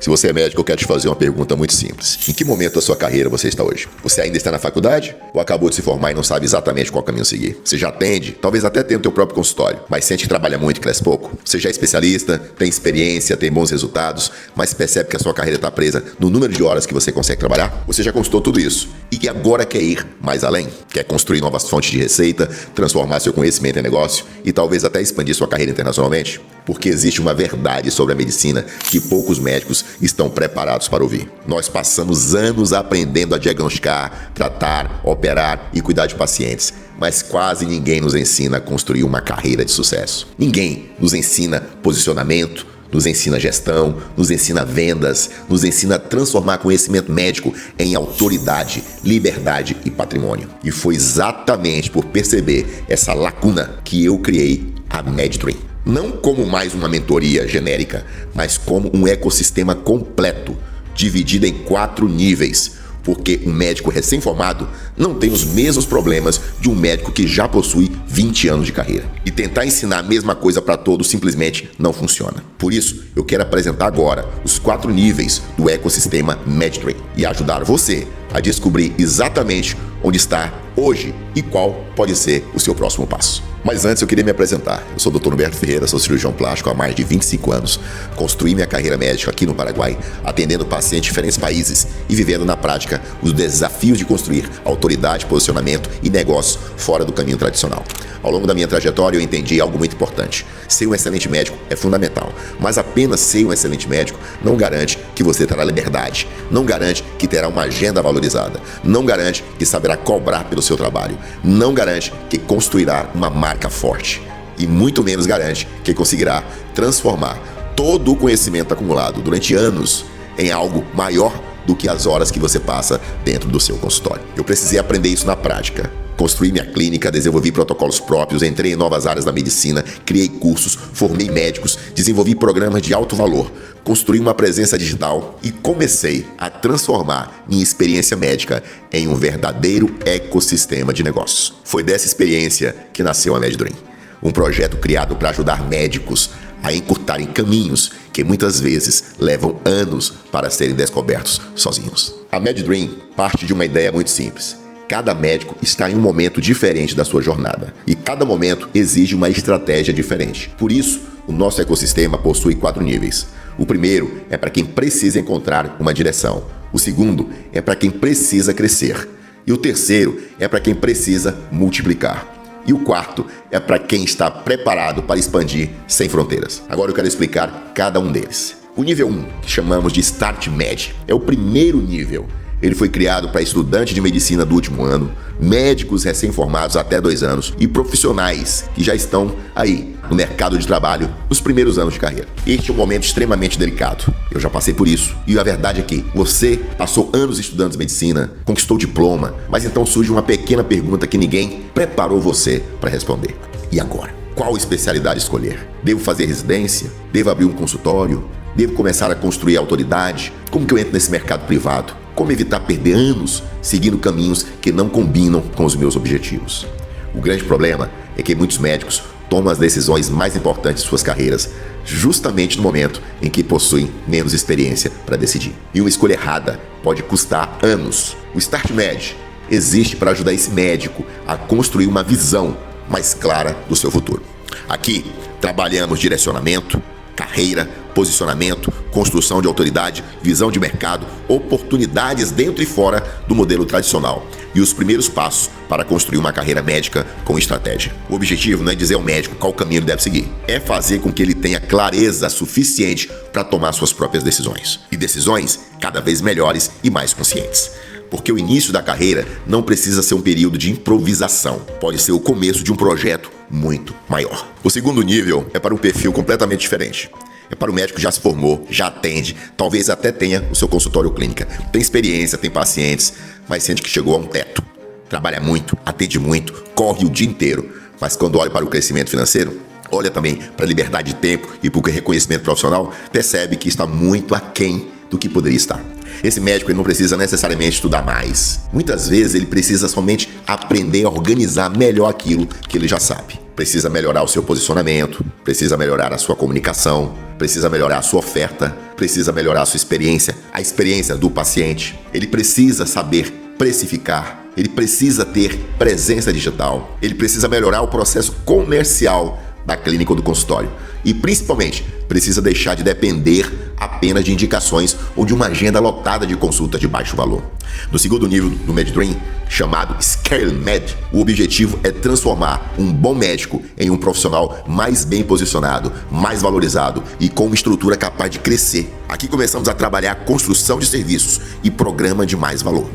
Se você é médico, eu quero te fazer uma pergunta muito simples. Em que momento da sua carreira você está hoje? Você ainda está na faculdade? Ou acabou de se formar e não sabe exatamente qual caminho seguir? Você já atende? Talvez até tenha o teu próprio consultório, mas sente que trabalha muito e cresce pouco? Você já é especialista, tem experiência, tem bons resultados, mas percebe que a sua carreira está presa no número de horas que você consegue trabalhar? Você já conquistou tudo isso e que agora quer ir mais além? Quer construir novas fontes de receita, transformar seu conhecimento em negócio e talvez até expandir sua carreira internacionalmente? Porque existe uma verdade sobre a medicina que poucos médicos estão preparados para ouvir. Nós passamos anos aprendendo a diagnosticar, tratar, operar e cuidar de pacientes, mas quase ninguém nos ensina a construir uma carreira de sucesso. Ninguém nos ensina posicionamento, nos ensina gestão, nos ensina vendas, nos ensina a transformar conhecimento médico em autoridade, liberdade e patrimônio. E foi exatamente por perceber essa lacuna que eu criei a MedDream. Não como mais uma mentoria genérica, mas como um ecossistema completo, dividido em 4 níveis, porque um médico recém-formado não tem os mesmos problemas de um médico que já possui 20 anos de carreira. E tentar ensinar a mesma coisa para todos simplesmente não funciona. Por isso, eu quero apresentar agora os 4 níveis do ecossistema MedDream e ajudar você a descobrir exatamente onde está hoje e qual pode ser o seu próximo passo. Mas antes eu queria me apresentar. Eu sou o Dr. Humberto Ferreira, sou cirurgião plástico há mais de 25 anos. Construí minha carreira médica aqui no Paraguai, atendendo pacientes de diferentes países e vivendo na prática os desafios de construir autoridade, posicionamento e negócio fora do caminho tradicional. Ao longo da minha trajetória eu entendi algo muito importante. Ser um excelente médico é fundamental, mas apenas ser um excelente médico não garante que você terá liberdade, não garante que terá uma agenda valorizada, não garante que saberá cobrar pelo seu trabalho, não garante que construirá uma marca forte e muito menos garante que conseguirá transformar todo o conhecimento acumulado durante anos em algo maior do que as horas que você passa dentro do seu consultório. Eu precisei aprender isso na prática. Construí minha clínica, desenvolvi protocolos próprios, entrei em novas áreas da medicina, criei cursos, formei médicos, desenvolvi programas de alto valor, construí uma presença digital e comecei a transformar minha experiência médica em um verdadeiro ecossistema de negócios. Foi dessa experiência que nasceu a MedDream, um projeto criado para ajudar médicos a encurtarem caminhos que muitas vezes levam anos para serem descobertos sozinhos. A MedDream parte de uma ideia muito simples. Cada médico está em um momento diferente da sua jornada e cada momento exige uma estratégia diferente. Por isso, o nosso ecossistema possui 4 níveis. O primeiro é para quem precisa encontrar uma direção. O segundo é para quem precisa crescer. E o terceiro é para quem precisa multiplicar. E o quarto é para quem está preparado para expandir sem fronteiras. Agora eu quero explicar cada um deles. O nível 1, que chamamos de Start Med, é o primeiro nível. Ele foi criado para estudantes de medicina do último ano, médicos recém-formados até 2 anos e profissionais que já estão aí no mercado de trabalho nos primeiros anos de carreira. Este é um momento extremamente delicado. Eu já passei por isso. E a verdade é que você passou anos estudando medicina, conquistou diploma, mas então surge uma pequena pergunta que ninguém preparou você para responder. E agora? Qual especialidade escolher? Devo fazer residência? Devo abrir um consultório? Devo começar a construir autoridade? Como que eu entro nesse mercado privado? Como evitar perder anos seguindo caminhos que não combinam com os meus objetivos? O grande problema é que muitos médicos tomam as decisões mais importantes de suas carreiras justamente no momento em que possuem menos experiência para decidir. E uma escolha errada pode custar anos. O Start Med existe para ajudar esse médico a construir uma visão mais clara do seu futuro. Aqui trabalhamos direcionamento, carreira, posicionamento, construção de autoridade, visão de mercado, oportunidades dentro e fora do modelo tradicional e os primeiros passos para construir uma carreira médica com estratégia. O objetivo não é dizer ao médico qual caminho ele deve seguir, é fazer com que ele tenha clareza suficiente para tomar suas próprias decisões. E decisões cada vez melhores e mais conscientes. Porque o início da carreira não precisa ser um período de improvisação, pode ser o começo de um projeto muito maior. O segundo nível é para um perfil completamente diferente. É para o médico que já se formou, já atende, talvez até tenha o seu consultório clínica. Tem experiência, tem pacientes, mas sente que chegou a um teto. Trabalha muito, atende muito, corre o dia inteiro, mas quando olha para o crescimento financeiro, olha também para a liberdade de tempo e para o reconhecimento profissional, percebe que está muito aquém do que poderia estar. Esse médico ele não precisa necessariamente estudar mais. Muitas vezes ele precisa somente aprender a organizar melhor aquilo que ele já sabe. Precisa melhorar o seu posicionamento, precisa melhorar a sua comunicação, precisa melhorar a sua oferta, precisa melhorar a sua experiência, a experiência do paciente. Ele precisa saber precificar, ele precisa ter presença digital, ele precisa melhorar o processo comercial da clínica ou do consultório e, principalmente, precisa deixar de depender apenas de indicações ou de uma agenda lotada de consultas de baixo valor. No segundo nível do MedDream, chamado Scale Med, o objetivo é transformar um bom médico em um profissional mais bem posicionado, mais valorizado e com uma estrutura capaz de crescer. Aqui começamos a trabalhar a construção de serviços e programa de mais valor.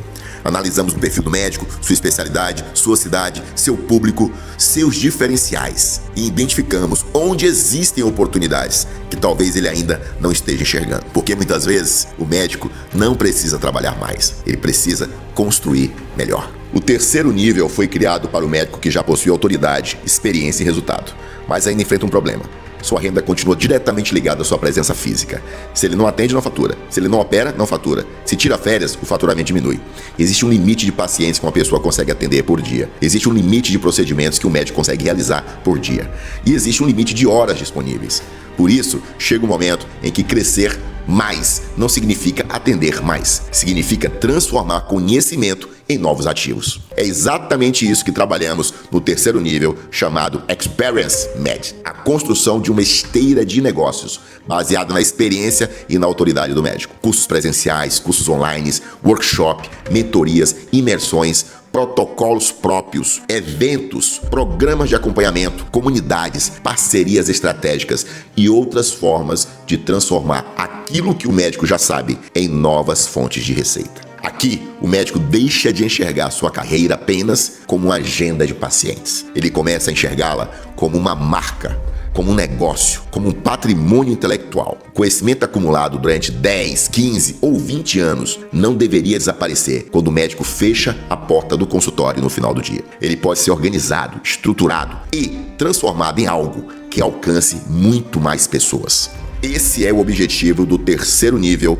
Analisamos o perfil do médico, sua especialidade, sua cidade, seu público, seus diferenciais e identificamos onde existem oportunidades que talvez ele ainda não esteja enxergando. Porque muitas vezes o médico não precisa trabalhar mais, ele precisa construir melhor. O terceiro nível foi criado para o médico que já possui autoridade, experiência e resultado, mas ainda enfrenta um problema. Sua renda continua diretamente ligada à sua presença física. Se ele não atende, não fatura. Se ele não opera, não fatura. Se tira férias, o faturamento diminui. Existe um limite de pacientes que uma pessoa consegue atender por dia. Existe um limite de procedimentos que o médico consegue realizar por dia. E existe um limite de horas disponíveis. Por isso, chega um momento em que crescer mais não significa atender mais. Significa transformar conhecimento em novos ativos. É exatamente isso que trabalhamos no terceiro nível, chamado Experience Med, a construção de uma esteira de negócios baseada na experiência e na autoridade do médico. Cursos presenciais, cursos online, workshop, mentorias, imersões, protocolos próprios, eventos, programas de acompanhamento, comunidades, parcerias estratégicas e outras formas de transformar aquilo que o médico já sabe em novas fontes de receita. Aqui, o médico deixa de enxergar sua carreira apenas como uma agenda de pacientes. Ele começa a enxergá-la como uma marca, como um negócio, como um patrimônio intelectual. O conhecimento acumulado durante 10, 15 ou 20 anos não deveria desaparecer quando o médico fecha a porta do consultório no final do dia. Ele pode ser organizado, estruturado e transformado em algo que alcance muito mais pessoas. Esse é o objetivo do terceiro nível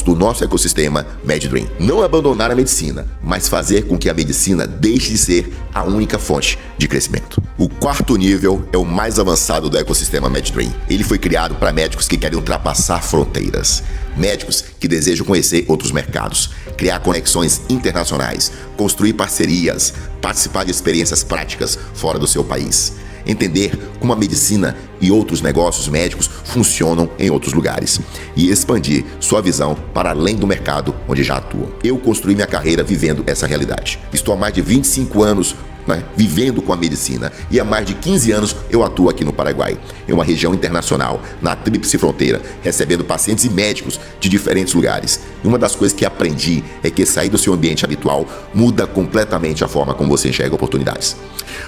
do nosso ecossistema MedDream. Não abandonar a medicina, mas fazer com que a medicina deixe de ser a única fonte de crescimento. O quarto nível é o mais avançado do ecossistema MedDream. Ele foi criado para médicos que querem ultrapassar fronteiras, médicos que desejam conhecer outros mercados, criar conexões internacionais, construir parcerias, participar de experiências práticas fora do seu país. Entender como a medicina e outros negócios médicos funcionam em outros lugares e expandir sua visão para além do mercado onde já atua. Eu construí minha carreira vivendo essa realidade. Estou há mais de 25 anos vivendo com a medicina e há mais de 15 anos eu atuo aqui no Paraguai, em uma região internacional, na Tríplice Fronteira, recebendo pacientes e médicos de diferentes lugares. E uma das coisas que aprendi é que sair do seu ambiente habitual muda completamente a forma como você enxerga oportunidades.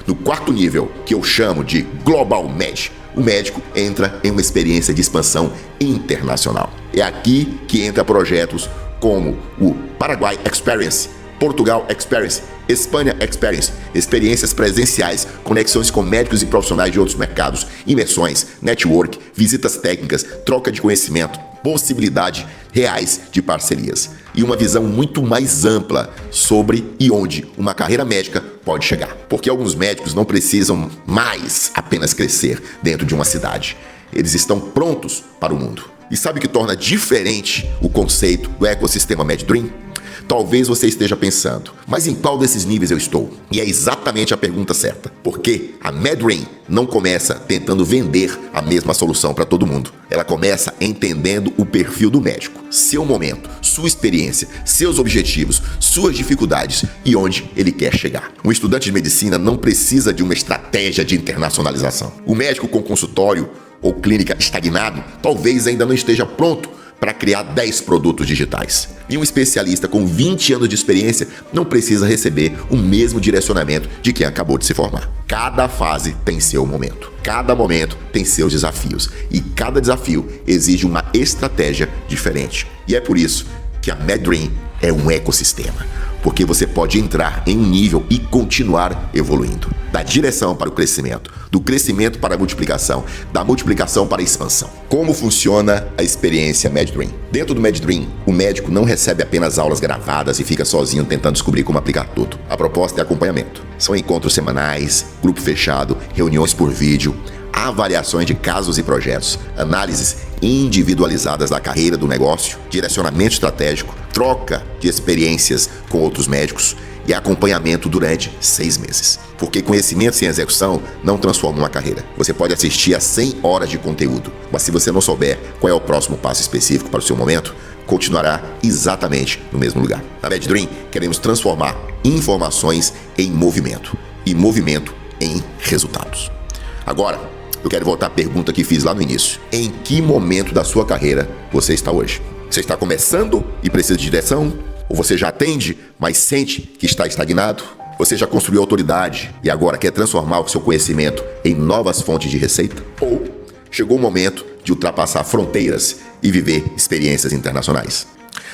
No quarto nível, que eu chamo de Global Med, o médico entra em uma experiência de expansão internacional. É aqui que entra projetos como o Paraguai Experience, Portugal Experience, Espanha Experience, experiências presenciais, conexões com médicos e profissionais de outros mercados, imersões, network, visitas técnicas, troca de conhecimento, possibilidade reais de parcerias e uma visão muito mais ampla sobre e onde uma carreira médica pode chegar. Porque alguns médicos não precisam mais apenas crescer dentro de uma cidade. Eles estão prontos para o mundo. E sabe o que torna diferente o conceito do ecossistema MedDream? Talvez você esteja pensando, mas em qual desses níveis eu estou? E é exatamente a pergunta certa, porque a MedDream não começa tentando vender a mesma solução para todo mundo. Ela começa entendendo o perfil do médico, seu momento, sua experiência, seus objetivos, suas dificuldades e onde ele quer chegar. Um estudante de medicina não precisa de uma estratégia de internacionalização. O médico com consultório ou clínica estagnado talvez ainda não esteja pronto para criar 10 produtos digitais. E um especialista com 20 anos de experiência não precisa receber o mesmo direcionamento de quem acabou de se formar. Cada fase tem seu momento. Cada momento tem seus desafios. E cada desafio exige uma estratégia diferente. E é por isso que a MedDream é um ecossistema. porque você pode entrar em um nível e continuar evoluindo. Da direção para o crescimento, do crescimento para a multiplicação, da multiplicação para a expansão. Como funciona a experiência MedDream? Dentro do MedDream, o médico não recebe apenas aulas gravadas e fica sozinho tentando descobrir como aplicar tudo. A proposta é acompanhamento. São encontros semanais, grupo fechado, reuniões por vídeo, avaliações de casos e projetos, análises individualizadas da carreira do negócio, direcionamento estratégico, troca de experiências com outros médicos e acompanhamento durante 6 meses. Porque conhecimento sem execução não transforma uma carreira. Você pode assistir a 100 horas de conteúdo, mas se você não souber qual é o próximo passo específico para o seu momento, continuará exatamente no mesmo lugar. Na MedDream, queremos transformar informações em movimento e movimento em resultados. Agora, eu quero voltar à pergunta que fiz lá no início. Em que momento da sua carreira você está hoje? Você está começando e precisa de direção? Ou você já atende, mas sente que está estagnado? Você já construiu autoridade e agora quer transformar o seu conhecimento em novas fontes de receita? Ou chegou o momento de ultrapassar fronteiras e viver experiências internacionais?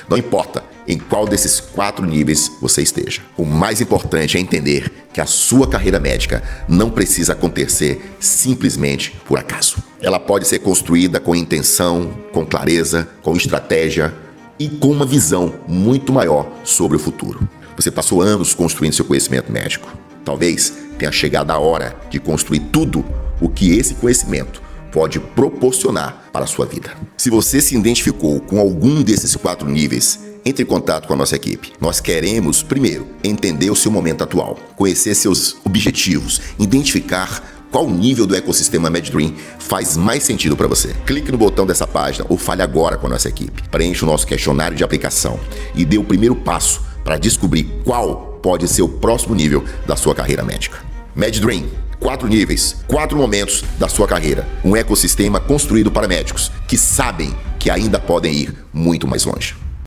Não importa em qual desses 4 níveis você esteja. O mais importante é entender que a sua carreira médica não precisa acontecer simplesmente por acaso. Ela pode ser construída com intenção, com clareza, com estratégia e com uma visão muito maior sobre o futuro. Você passou anos construindo seu conhecimento médico. Talvez tenha chegado a hora de construir tudo o que esse conhecimento pode proporcionar para a sua vida. Se você se identificou com algum desses 4 níveis, entre em contato com a nossa equipe. Nós queremos, primeiro, entender o seu momento atual, conhecer seus objetivos, identificar qual nível do ecossistema MedDream faz mais sentido para você. Clique no botão dessa página ou fale agora com a nossa equipe. Preencha o nosso questionário de aplicação e dê o primeiro passo para descobrir qual pode ser o próximo nível da sua carreira médica. MedDream, 4 níveis, 4 momentos da sua carreira. Um ecossistema construído para médicos que sabem que ainda podem ir muito mais longe.